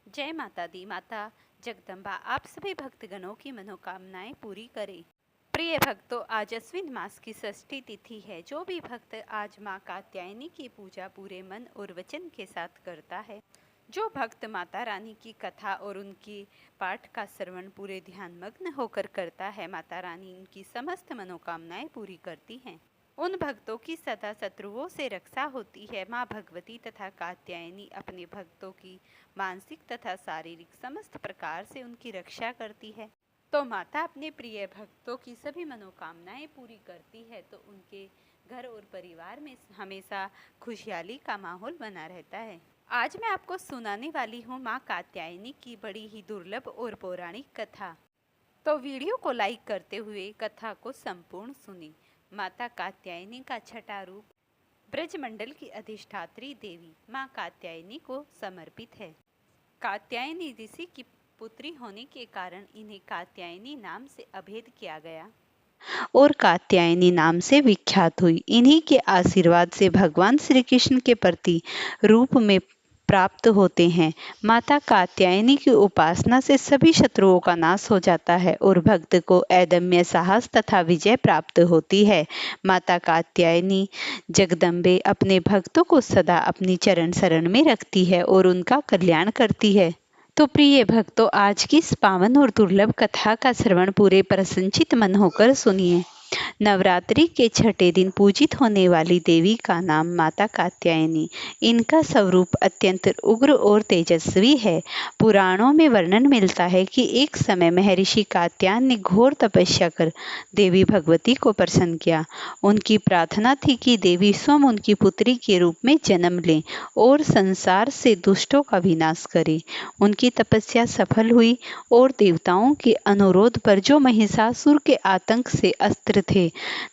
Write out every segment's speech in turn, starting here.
जय माता दी। माता जगदम्बा आप सभी भक्तगणों की मनोकामनाएं पूरी करे। प्रिय भक्तों, आज अश्विन मास की षष्ठी तिथि है। जो भी भक्त आज माँ कात्यायनी की पूजा पूरे मन और वचन के साथ करता है, जो भक्त माता रानी की कथा और उनकी पाठ का श्रवण पूरे ध्यान मग्न होकर करता है, माता रानी उनकी समस्त मनोकामनाएं पूरी करती हैं। उन भक्तों की सदा शत्रुओं से रक्षा होती है। माँ भगवती तथा कात्यायनी अपने भक्तों की मानसिक तथा शारीरिक समस्त प्रकार से उनकी रक्षा करती है। तो माता अपने प्रिय भक्तों की सभी मनोकामनाएं पूरी करती है, तो उनके घर और परिवार में हमेशा खुशहाली का माहौल बना रहता है। आज मैं आपको सुनाने वाली हूँ माँ कात्यायनी की बड़ी ही दुर्लभ और पौराणिक कथा। तो वीडियो को लाइक करते हुए कथा को संपूर्ण सुनी। माता कात्यायनी का छठा रूप ब्रजमंडल की अधिष्ठात्री देवी माँ कात्यायनी को समर्पित है। कात्यायनी ऋषि की पुत्री होने के कारण इन्हें कात्यायनी नाम से अभेद किया गया और कात्यायनी नाम से विख्यात हुई। इन्हीं के आशीर्वाद से भगवान श्री कृष्ण के प्रति रूप में प्राप्त होते हैं। माता कात्यायनी की उपासना से सभी शत्रुओं का नाश हो जाता है और भक्त को अदम्य साहस तथा विजय प्राप्त होती है। माता कात्यायनी जगदम्बे अपने भक्तों को सदा अपनी चरण शरण में रखती है और उनका कल्याण करती है। तो प्रिय भक्तों, आज की इस पावन और दुर्लभ कथा का श्रवण पूरे प्रसन्नचित मन होकर सुनिए। नवरात्रि के छठे दिन पूजित होने वाली देवी का नाम माता कात्यायनी। इनका स्वरूप अत्यंत उग्र और तेजस्वी है। पुराणों में वर्णन मिलता है कि एक समय महर्षि कात्यायन ने घोर तपस्या कर देवी भगवती को प्रसन्न किया। उनकी प्रार्थना थी कि देवी स्वयं उनकी पुत्री के रूप में जन्म लें और संसार से दुष्टों का विनाश करे। उनकी तपस्या सफल हुई और देवताओं के अनुरोध पर जो महिषासुर के आतंक से अस्त्र थे,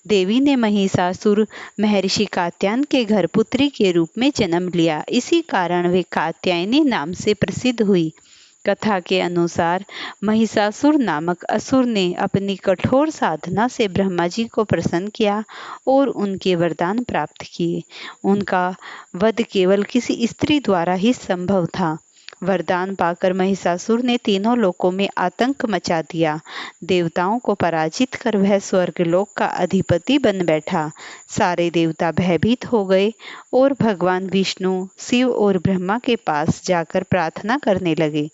देवी ने महिषासुर महर्षि कात्यायन के घर पुत्री के रूप में जन्म लिया। इसी कारण वे कात्यायनी नाम से प्रसिद्ध हुई। कथा के अनुसार महिषासुर नामक असुर ने अपनी कठोर साधना से ब्रह्मा जी को प्रसन्न किया और उनके वरदान प्राप्त किए। उनका वध केवल किसी स्त्री द्वारा ही संभव था। वरदान पाकर महिषासुर ने तीनों लोकों में आतंक मचा दिया। देवताओं को पराजित कर वह स्वर्गलोक का अधिपति बन बैठा। सारे देवता भयभीत हो गए और भगवान विष्णु, शिव और ब्रह्मा के पास जाकर प्रार्थना करने लगे।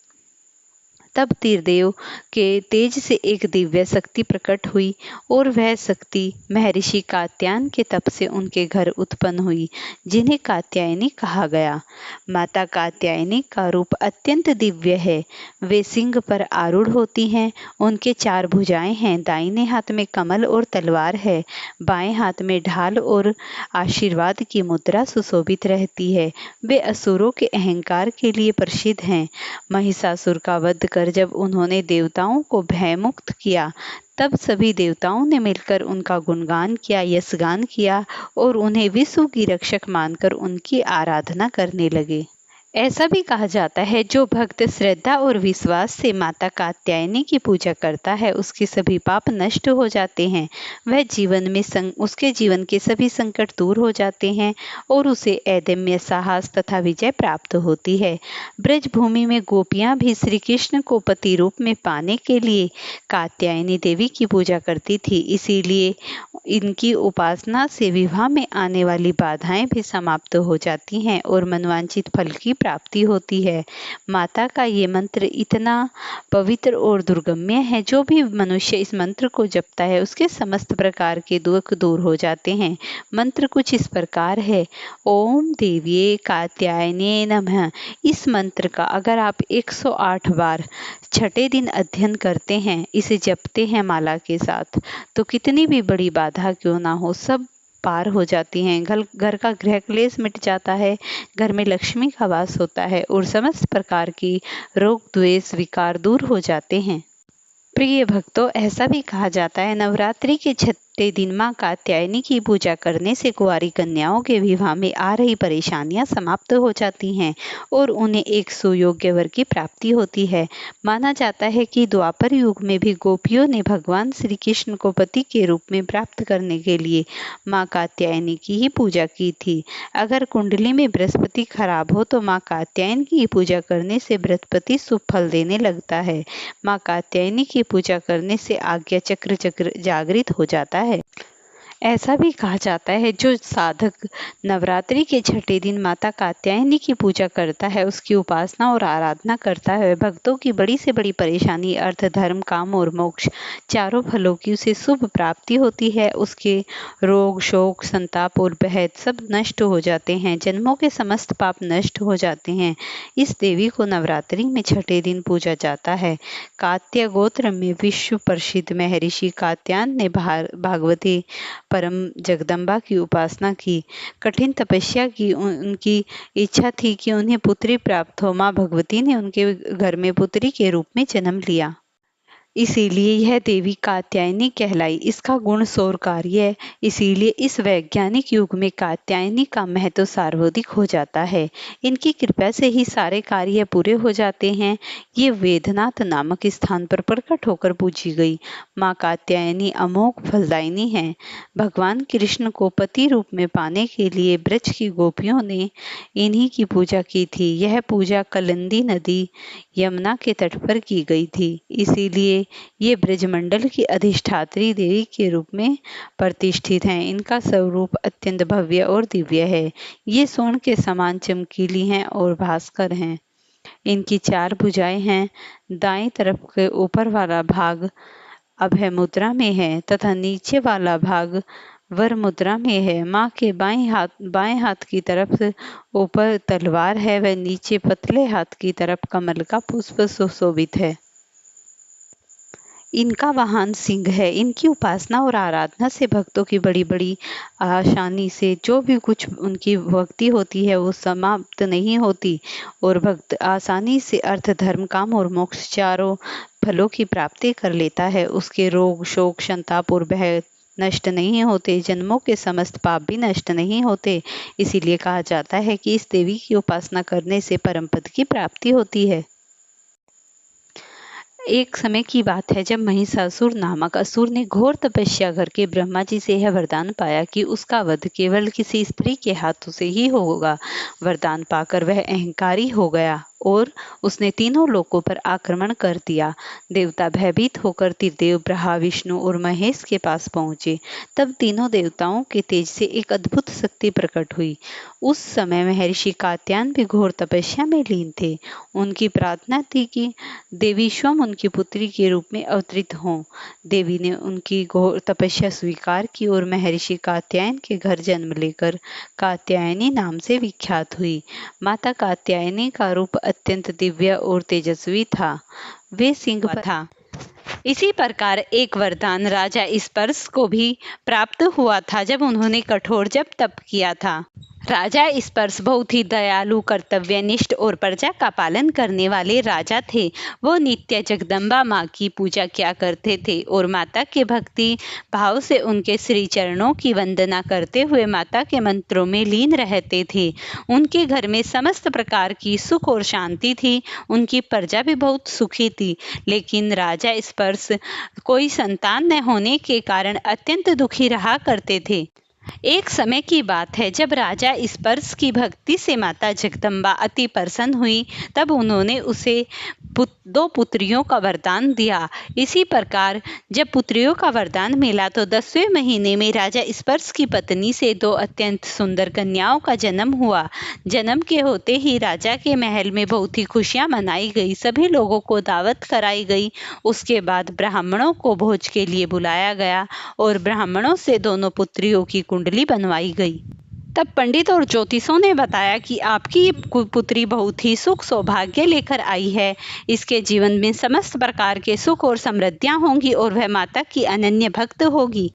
तब तीरदेव के तेज से एक दिव्य शक्ति प्रकट हुई और वह शक्ति महर्षि कात्यायन के तप से उनके घर उत्पन्न हुई, जिन्हें कात्यायनी कहा गया। माता कात्यायनी का रूप अत्यंत दिव्य है। वे सिंह पर आरूढ़ होती हैं। उनके 4 भुजाएं हैं। दाहिने हाथ में कमल और तलवार है। बाएं हाथ में ढाल और आशीर्वाद की मुद्रा सुशोभित रहती है। वे असुरों के अहंकार के लिए प्रसिद्ध हैं। महिषासुर का वध कर जब उन्होंने देवताओं को भयमुक्त किया, तब सभी देवताओं ने मिलकर उनका गुणगान किया, यशगान किया और उन्हें विश्व की रक्षक मानकर उनकी आराधना करने लगे। ऐसा भी कहा जाता है, जो भक्त श्रद्धा और विश्वास से माता कात्यायनी की पूजा करता है, उसके सभी पाप नष्ट हो जाते हैं। वह जीवन में उसके जीवन के सभी संकट दूर हो जाते हैं और उसे अदम्य साहस तथा विजय प्राप्त होती है। ब्रज भूमि में गोपियां भी श्री कृष्ण को पति रूप में पाने के लिए कात्यायनी देवी की पूजा करती थी। इसीलिए इनकी उपासना से विवाह में आने वाली बाधाएं भी समाप्त हो जाती हैं और मनवांछित फल की प्राप्ति होती है। माता का ये मंत्र इतना पवित्र और दुर्गम्य है, जो भी मनुष्य इस मंत्र को जपता है, उसके समस्त प्रकार के दुख दूर हो जाते हैं। मंत्र कुछ इस प्रकार है: ओम देव्ये कात्यायने नमः। इस मंत्र का अगर आप 108 बार छठे दिन अध्ययन करते हैं, इसे जपते हैं माला के साथ, तो कितनी भी बड़ी बाधा क्यों ना हो, सब पार हो जाती हैं। घर का गृह क्लेश मिट जाता है, घर में लक्ष्मी का वास होता है और समस्त प्रकार की रोग द्वेष विकार दूर हो जाते हैं। प्रिय भक्तों, ऐसा भी कहा जाता है, नवरात्रि के दिन मां कात्यायनी की पूजा करने से कुंवारी कन्याओं के विवाह में आ रही परेशानियां समाप्त हो जाती हैं और उन्हें एक सुयोग्य वर की प्राप्ति होती है। माना जाता है कि द्वापर युग में भी गोपियों ने भगवान श्री कृष्ण को पति के रूप में प्राप्त करने के लिए मां कात्यायनी की ही पूजा की थी। अगर कुंडली में बृहस्पति खराब हो तो मां कात्यायनी की पूजा करने से बृहस्पति शुभ फल देने लगता है। मां कात्यायनी की पूजा करने से आज्ञा चक्र जागृत हो जाता है। ऐसा भी कहा जाता है जो साधक नवरात्रि के छठे दिन माता कात्यायनी की पूजा करता है, उसकी उपासना और आराधना करता है, भक्तों की बड़ी से बड़ी परेशानी अर्थ धर्म काम और मोक्ष चारों फलों की उसे शुभ प्राप्ति होती है। उसके रोग शोक संताप और भय सब नष्ट हो जाते हैं, जन्मों के समस्त पाप नष्ट हो जाते हैं। इस देवी को नवरात्रि में छठे दिन पूजा जाता है। कात्य गोत्र में विश्व प्रसिद्ध महर्षि कात्यायन ने भागवती परम जगदम्बा की उपासना की, कठिन तपस्या की। उनकी इच्छा थी कि उन्हें पुत्री प्राप्त हो। मां भगवती ने उनके घर में पुत्री के रूप में जन्म लिया, इसीलिए यह देवी कात्यायनी कहलाई। इसका गुण सौरकार्य है, इसीलिए इस वैज्ञानिक युग में कात्यायनी का महत्व सर्वाधिक हो जाता है। इनकी कृपा से ही सारे कार्य पूरे हो जाते हैं। ये वेदनाथ नामक स्थान पर प्रकट होकर पूजी गई मां कात्यायनी अमोघ फलदायिनी है। भगवान कृष्ण को पति रूप में पाने के लिए ब्रज की गोपियों ने इन्हीं की पूजा की थी। यह पूजा कलिंदी नदी यमुना के तट पर की गई थी, इसीलिए ये ब्रजमंडल की अधिष्ठात्री देवी के रूप में प्रतिष्ठित हैं। इनका स्वरूप अत्यंत भव्य और दिव्य है। ये स्वर्ण के समान चमकीली हैं और भास्कर हैं। इनकी 4 भुजाएं हैं। दाएं तरफ के ऊपर वाला भाग अभय मुद्रा में है तथा नीचे वाला भाग वर मुद्रा में है। मां के बाएं हाथ की तरफ ऊपर तलवार है व नीचे पतले हाथ की तरफ कमल का पुष्प सुशोभित है। इनका वाहन सिंह है। इनकी उपासना और आराधना से भक्तों की बड़ी आसानी से जो भी कुछ उनकी भक्ति होती है वो समाप्त नहीं होती और भक्त आसानी से अर्थ धर्म काम और मोक्ष चारों फलों की प्राप्ति कर लेता है। उसके रोग शोक संताप और भय नष्ट नहीं होते, जन्मों के समस्त पाप भी नष्ट नहीं होते। इसीलिए कहा जाता है कि इस देवी की उपासना करने से परम पद की प्राप्ति होती है। एक समय की बात है जब महिषासुर नामक असुर ने घोर तपस्या करके ब्रह्मा जी से यह वरदान पाया कि उसका वध केवल किसी स्त्री के हाथों से ही होगा। वरदान पाकर वह अहंकारी हो गया और उसने तीनों लोकों पर आक्रमण कर दिया। देवता भयभीत होकर त्रिदेव ब्रह्मा विष्णु और महेश के पास पहुंचे। तब तीनों देवताओं के तेज से एक अद्भुत शक्ति प्रकट हुई। उस समय महर्षि कात्यायन भी घोर तपस्या में लीन थे। उनकी प्रार्थना थी कि देवी स्वयं उनकी पुत्री के रूप में अवतरित हों। देवी ने उनकी घोर तपस्या स्वीकार की और महर्षि कात्यायन के घर जन्म लेकर कात्यायनी नाम से विख्यात हुई। माता कात्यायनी का रूप अत्यंत दिव्य और तेजस्वी था। वे सिंह था। इसी प्रकार एक वरदान राजा स्पर्श को भी प्राप्त हुआ था जब उन्होंने कठोर जप तप किया था। राजा स्पर्श बहुत ही दयालु कर्तव्यनिष्ठ और प्रजा का पालन करने वाले राजा थे। वो नित्य जगदम्बा माँ की पूजा किया करते थे और माता के भक्ति भाव से उनके श्री चरणों की वंदना करते हुए माता के मंत्रों में लीन रहते थे। उनके घर में समस्त प्रकार की सुख और शांति थी। उनकी प्रजा भी बहुत सुखी थी, लेकिन राजा स्पर्श कोई संतान न होने के कारण अत्यंत दुखी रहा करते थे। एक समय की बात है जब राजा स्पर्श की भक्ति से माता जगदम्बा अति प्रसन्न हुई। तब उन्होंने उसे 2 पुत्रियों का वरदान दिया। इसी प्रकार जब पुत्रियों का वरदान मिला तो 10वें महीने में राजा स्पर्श की पत्नी से 2 अत्यंत सुंदर कन्याओं का जन्म हुआ। जन्म के होते ही राजा के महल में बहुत ही खुशियां मनाई गई। सभी लोगों को दावत कराई गई। उसके बाद ब्राह्मणों को भोज के लिए बुलाया गया और ब्राह्मणों से दोनों पुत्रियों की कुंडली बनवाई गई। तब पंडित और ज्योतिषों ने बताया कि आपकी पुत्री बहुत ही सुख सौभाग्य लेकर आई है। इसके जीवन में समस्त प्रकार के सुख और समृद्धियां होंगी और वह माता की अनन्य भक्त होगी।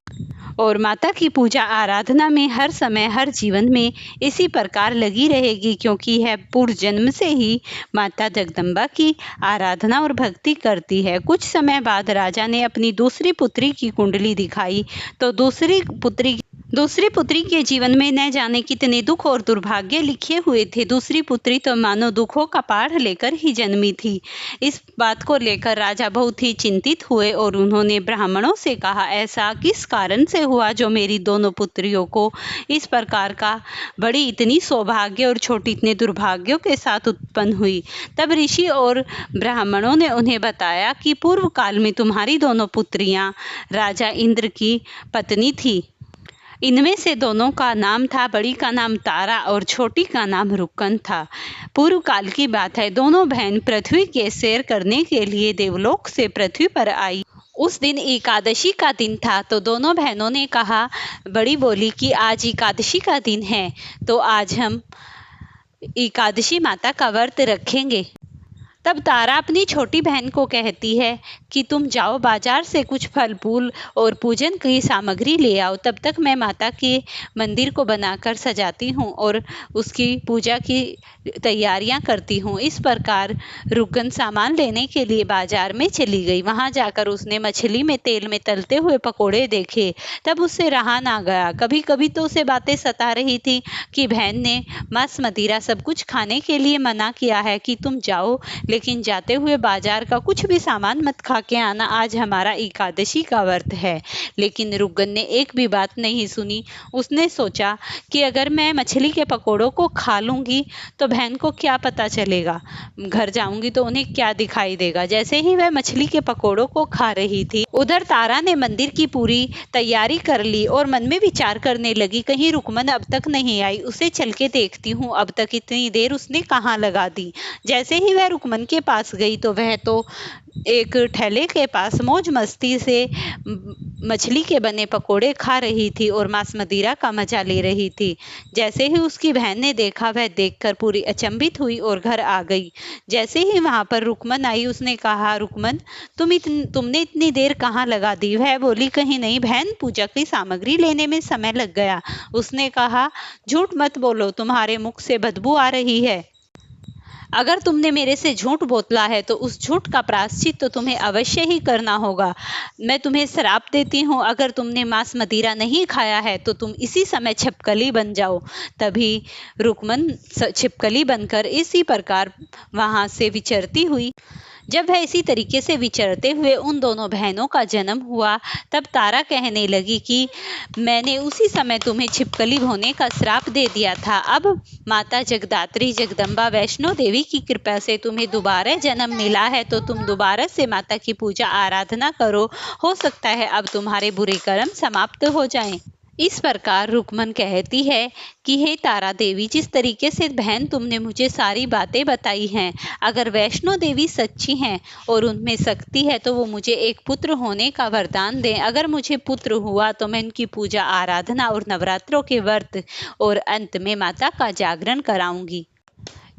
और माता की पूजा आराधना में हर समय हर जीवन में इसी प्रकार लगी रहेगी, क्योंकि यह पूर्व जन्म से ही माता जगदम्बा की आराधना और भक्ति करती है। कुछ समय बाद राजा ने अपनी दूसरी पुत्री की कुंडली दिखाई तो दूसरी पुत्री के जीवन में न जाने कितने दुख और दुर्भाग्य लिखे हुए थे। दूसरी पुत्री तो मानो दुखों का पहाड़ लेकर ही जन्मी थी। इस बात को लेकर राजा बहुत ही चिंतित हुए और उन्होंने ब्राह्मणों से कहा, ऐसा किस कारण से हुआ जो मेरी दोनों पुत्रियों को इस प्रकार का बड़ी इतनी सौभाग्य और छोटी इतने दुर्भाग्यों के साथ उत्पन्न हुई। तब ऋषि और ब्राह्मणों ने उन्हें बताया कि पूर्व काल में तुम्हारी दोनों पुत्रियां राजा इंद्र की पत्नी थी। इनमें से दोनों का नाम था, बड़ी का नाम तारा और छोटी का नाम रुक्कन था। पूर्व काल की बात है, दोनों बहन पृथ्वी के सैर करने के लिए देवलोक से पृथ्वी पर आई। उस दिन एकादशी का दिन था तो दोनों बहनों ने कहा, बड़ी बोली कि आज एकादशी का दिन है तो आज हम एकादशी माता का व्रत रखेंगे। तब तारा अपनी छोटी बहन को कहती है कि तुम जाओ बाजार से कुछ फल फूल और पूजन की सामग्री ले आओ, तब तक मैं माता के मंदिर को बनाकर सजाती हूँ और उसकी पूजा की तैयारियां करती हूँ। इस प्रकार रुक्कन सामान लेने के लिए बाजार में चली गई। वहां जाकर उसने मछली में तेल में तलते हुए पकोड़े देखे, तब उससे रहा ना गया। कभी कभी तो उसे बातें सता रही थी कि बहन ने मांस मदिरा सब कुछ खाने के लिए मना किया है कि तुम जाओ, लेकिन जाते हुए बाजार का कुछ भी सामान मत खा के आना, आज हमारा एकादशी का व्रत है। लेकिन रुक्कन ने एक भी बात नहीं सुनी। उसने सोचा कि अगर मैं मछली के पकोड़ों को खा लूंगी तो बहन को क्या पता चलेगा, घर जाऊंगी तो उन्हें क्या दिखाई देगा। जैसे ही वह मछली के पकोड़ों को खा रही थी, उधर तारा ने मंदिर की पूरी तैयारी कर ली और मन में विचार करने लगी, कहीं रुक्मन अब तक नहीं आई, उसे चल के देखती हूँ अब तक इतनी देर उसने कहाँ लगा दी। जैसे ही वह रुक्मन के पास गई तो वह तो एक ठेले के पास मौज मस्ती से मछली के बने पकोड़े खा रही थी और मांस मदिरा का मजा ले रही थी। जैसे ही उसकी बहन ने देखा, वह देखकर पूरी अचंभित हुई और घर आ गई। जैसे ही वहां पर रुक्मन आई, उसने कहा, रुक्मन तुमने इतनी देर कहाँ लगा दी? वह बोली, कहीं नहीं बहन, पूजा की सामग्री लेने में समय लग गया। उसने कहा, झूठ मत बोलो, तुम्हारे मुख से बदबू आ रही है। अगर तुमने मेरे से झूठ बोतला है तो उस झूठ का प्रायश्चित तो तुम्हें अवश्य ही करना होगा। मैं तुम्हें श्राप देती हूँ, अगर तुमने मांस मदिरा नहीं खाया है तो तुम इसी समय छिपकली बन जाओ। तभी रुक्मन छिपकली बनकर इसी प्रकार वहां से विचरती हुई। जब वह इसी तरीके से विचरते हुए उन दोनों बहनों का जन्म हुआ, तब तारा कहने लगी कि मैंने उसी समय तुम्हें छिपकली होने का श्राप दे दिया था। अब माता जगदात्री जगदम्बा वैष्णो देवी की कृपा से तुम्हें दोबारा जन्म मिला है तो तुम दोबारा से माता की पूजा आराधना करो, हो सकता है अब तुम्हारे बुरे कर्म समाप्त हो जाएं। इस प्रकार रुक्मन कहती है कि हे तारा देवी, जिस तरीके से बहन तुमने मुझे सारी बातें बताई हैं, अगर वैष्णो देवी सच्ची हैं और उनमें शक्ति है तो वो मुझे एक पुत्र होने का वरदान दें। अगर मुझे पुत्र हुआ तो मैं उनकी पूजा आराधना और नवरात्रों के व्रत और अंत में माता का जागरण कराऊंगी।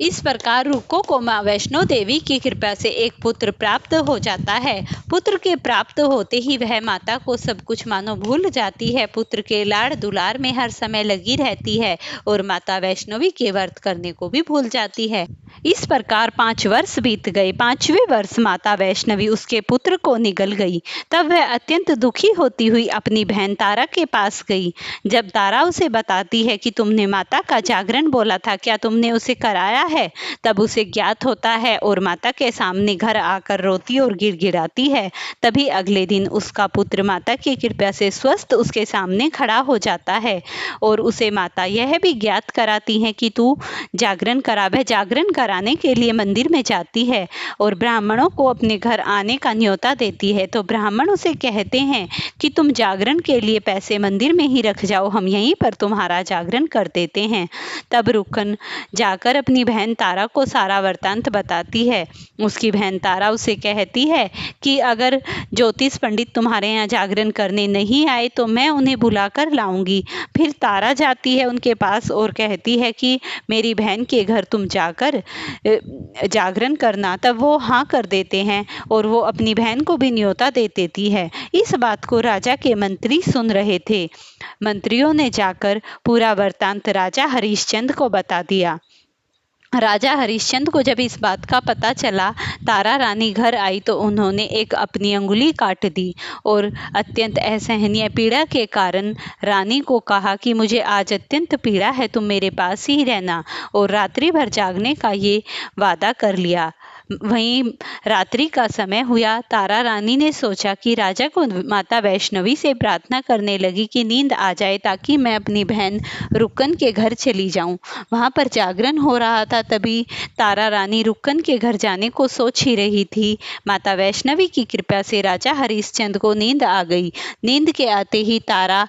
इस प्रकार रुक्को को माँ वैष्णो देवी की कृपा से एक पुत्र प्राप्त हो जाता है। पुत्र के प्राप्त होते ही वह माता को सब कुछ मानो भूल जाती है, पुत्र के लाड़ दुलार में हर समय लगी रहती है और माता वैष्णवी के व्रत करने को भी भूल जाती है। इस प्रकार 5 वर्ष बीत गए। 5वें वर्ष माता वैष्णवी उसके पुत्र को निगल गई। तब वह अत्यंत दुखी होती हुई अपनी बहन तारा के पास गई। जब तारा उसे बताती है कि तुमने माता का जागरण बोला था, क्या तुमने उसे कराया है? तब उसे ज्ञात होता है और माता के सामने घर आकर रोती और गिड़गिड़ाती है। तभी अगले दिन उसका पुत्र माता की कृपा से स्वस्थ उसके सामने खड़ा हो जाता है और उसे माता यह भी ज्ञात कराती है कि तू जागरण करा। वह जागरण कराने के लिए मंदिर में जाती है और ब्राह्मणों को अपने घर आने का न्योता देती है। तो ब्राह्मण उसे कहते हैं कि तुम जागरण के लिए पैसे मंदिर में ही रख जाओ, हम यहीं पर तुम्हारा जागरण कर देते हैं। तब रुक्कन जाकर अपनी बहन तारा को सारा वृत्तांत बताती है। उसकी बहन तारा उसे कहती है कि अगर ज्योतिष पंडित तुम्हारे यहाँ जागरण करने नहीं आए तो मैं उन्हें बुलाकर लाऊंगी। फिर तारा जाती है उनके पास और कहती है कि मेरी बहन के घर तुम जाकर जागरण करना। तब वो हाँ कर देते हैं और वो अपनी बहन को भी न्योता दे देती है। इस बात को राजा के मंत्री सुन रहे थे। मंत्रियों ने जाकर पूरा वृत्तांत राजा हरिश्चंद्र को बता दिया। राजा हरिश्चंद्र को जब इस बात का पता चला, तारा रानी घर आई तो उन्होंने एक अपनी अंगुली काट दी और अत्यंत असहनीय पीड़ा के कारण रानी को कहा कि मुझे आज अत्यंत पीड़ा है, तुम मेरे पास ही रहना, और रात्रि भर जागने का ये वादा कर लिया। वहीं रात्रि का समय हुआ। तारा रानी ने सोचा कि राजा को माता वैष्णवी से प्रार्थना करने लगी कि नींद आ जाए ताकि मैं अपनी बहन रुक्कन के घर चली जाऊं। वहां पर जागरण हो रहा था। तभी तारा रानी रुक्कन के घर जाने को सोच ही रही थी। माता वैष्णवी की कृपा से राजा हरिश्चंद्र को नींद आ गई। नींद के आते ही तारा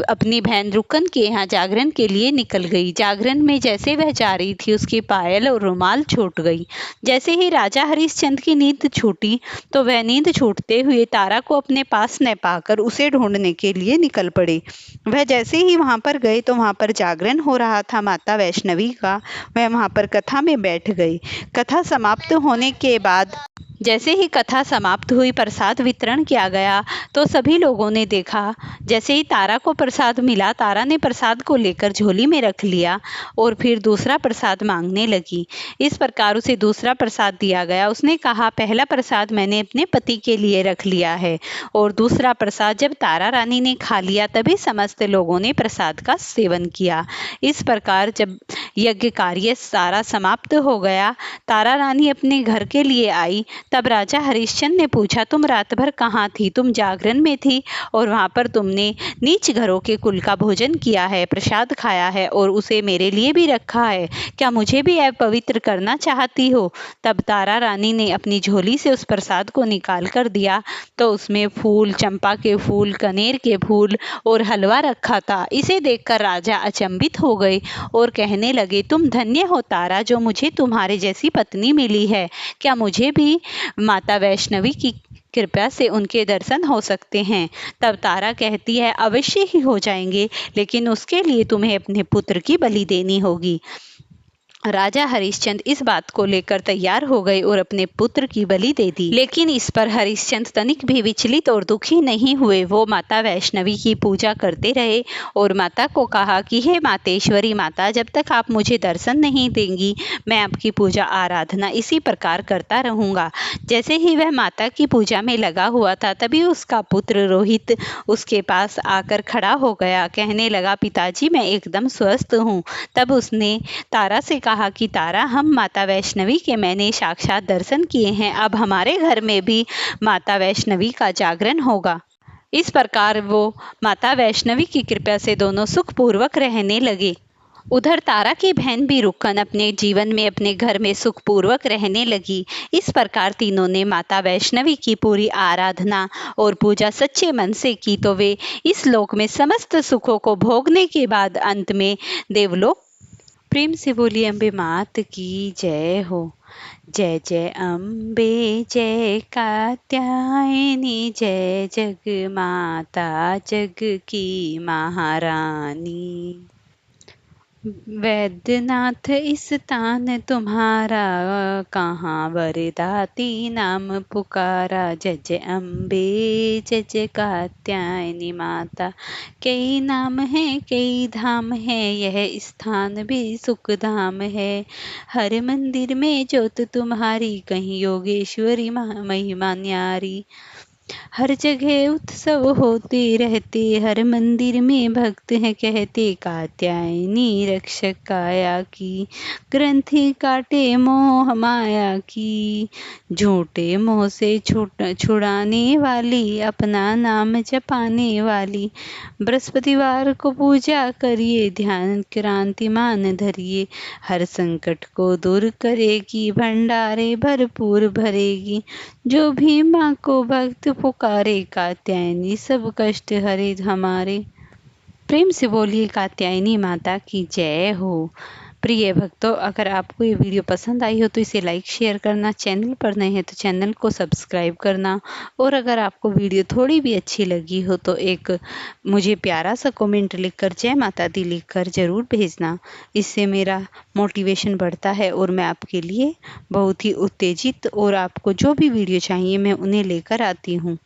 अपनी बहन रुक्कन के यहाँ जागरण के लिए निकल गई। जागरण में जैसे वह जा रही थी उसकी पायल और रुमाल छूट गई। जैसे ही राजा हरिश्चंद्र की नींद छूटी तो वह नींद छूटते हुए तारा को अपने पास न पाकर उसे ढूंढने के लिए निकल पड़े। वह जैसे ही वहां पर गए तो वहां पर जागरण हो रहा था माता वैष्णवी का। वह वहां पर कथा में बैठ गई। कथा समाप्त होने के बाद जैसे ही कथा समाप्त हुई, प्रसाद वितरण किया गया तो सभी लोगों ने देखा। जैसे ही तारा को प्रसाद मिला, तारा ने प्रसाद को लेकर झोली में रख लिया और फिर दूसरा प्रसाद मांगने लगी। इस प्रकार उसे दूसरा प्रसाद दिया गया। उसने कहा, पहला प्रसाद मैंने अपने पति के लिए रख लिया है। और दूसरा प्रसाद जब तारा रानी ने खा लिया तभी समस्त लोगों ने प्रसाद का सेवन किया। इस प्रकार जब यज्ञ कार्य सारा समाप्त हो गया, तारा रानी अपने घर के लिए आई। तब राजा हरिश्चंद्र ने पूछा, तुम रात भर कहाँ थी? तुम जागरण में थी और वहां पर तुमने नीच घरों के कुल का भोजन किया है, प्रसाद खाया है और उसे मेरे लिए भी रखा है। क्या मुझे भी अपवित्र करना चाहती हो? तब तारा रानी ने अपनी झोली से उस प्रसाद को निकाल कर दिया तो उसमें फूल, चंपा के फूल, कनेर के फूल और हलवा रखा था। इसे देखकर राजा अचंभित हो गए और कहने लगे, तुम धन्य हो तारा जो मुझे तुम्हारे जैसी पत्नी मिली है। क्या मुझे भी माता वैष्णवी की कृपा से उनके दर्शन हो सकते हैं? तब तारा कहती है, अवश्य ही हो जाएंगे, लेकिन उसके लिए तुम्हें अपने पुत्र की बलि देनी होगी। राजा हरिश्चंद्र इस बात को लेकर तैयार हो गए और अपने पुत्र की बलि दे दी। लेकिन इस पर हरिश्चंद्र तनिक भी विचलित और दुखी नहीं हुए। वो माता वैष्णवी की पूजा करते रहे और माता को कहा कि हे मातेश्वरी माता, जब तक आप मुझे दर्शन नहीं देंगी मैं आपकी पूजा आराधना इसी प्रकार करता रहूंगा। जैसे ही वह माता की पूजा में लगा हुआ था तभी उसका पुत्र रोहित उसके पास आकर खड़ा हो गया। कहने लगा, पिताजी मैं एकदम स्वस्थ हूँ। तब उसने तारा से कहा कि तारा, हम माता वैष्णवी के मैंने साक्षात दर्शन किए हैं। अब हमारे घर में भी माता वैष्णवी का जागरण होगा। इस प्रकार वो माता वैष्णवी की कृपा से दोनों सुखपूर्वक रहने लगे। उधर तारा की बहन भी रुक्कन अपने जीवन में अपने घर में सुखपूर्वक रहने लगी। इस प्रकार तीनों ने माता वैष्णवी की पूरी आराधना और पूजा सच्चे मन से की तो वे इस लोक में समस्त सुखों को भोगने के बाद अंत में देवलोक। प्रेम से बोलिए अम्बे मात की जय हो। जय जय अम्बे, जय कात्यायनी, जय जग माता, जग की महारानी। वैद्यनाथ इस तान तुम्हारा, कहाँ वरदाती नाम पुकारा। जय जय अम्बे, जय जय कात्यायनी माता। कई नाम है कई धाम है, यह स्थान भी सुख धाम है। हर मंदिर में ज्योत तुम्हारी, कहीं योगेश्वरी महिमा न्यारी। हर जगह उत्सव होते रहते, हर मंदिर में भक्त हैं कहते। कात्यायनी रक्षक काया की, ग्रंथि काटे मोह माया की। झूठे मोह से छुड़ाने वाली, अपना नाम जपाने वाली। बृहस्पतिवार को पूजा करिए, ध्यान क्रांति मान धरिए। हर संकट को दूर करेगी, भंडारे भरपूर भरेगी। जो भी माँ को भक्त पुकारे, कात्यायनी सब कष्ट हरे हमारे। प्रेम से बोलिए कात्यायनी माता की जय हो। प्रिय भक्तों, अगर आपको ये वीडियो पसंद आई हो तो इसे लाइक शेयर करना, चैनल पर नए हैं तो चैनल को सब्सक्राइब करना, और अगर आपको वीडियो थोड़ी भी अच्छी लगी हो तो एक मुझे प्यारा सा कमेंट लिखकर जय माता दी लिखकर ज़रूर भेजना। इससे मेरा मोटिवेशन बढ़ता है और मैं आपके लिए बहुत ही उत्तेजित और आपको जो भी वीडियो चाहिए मैं उन्हें लेकर आती हूँ।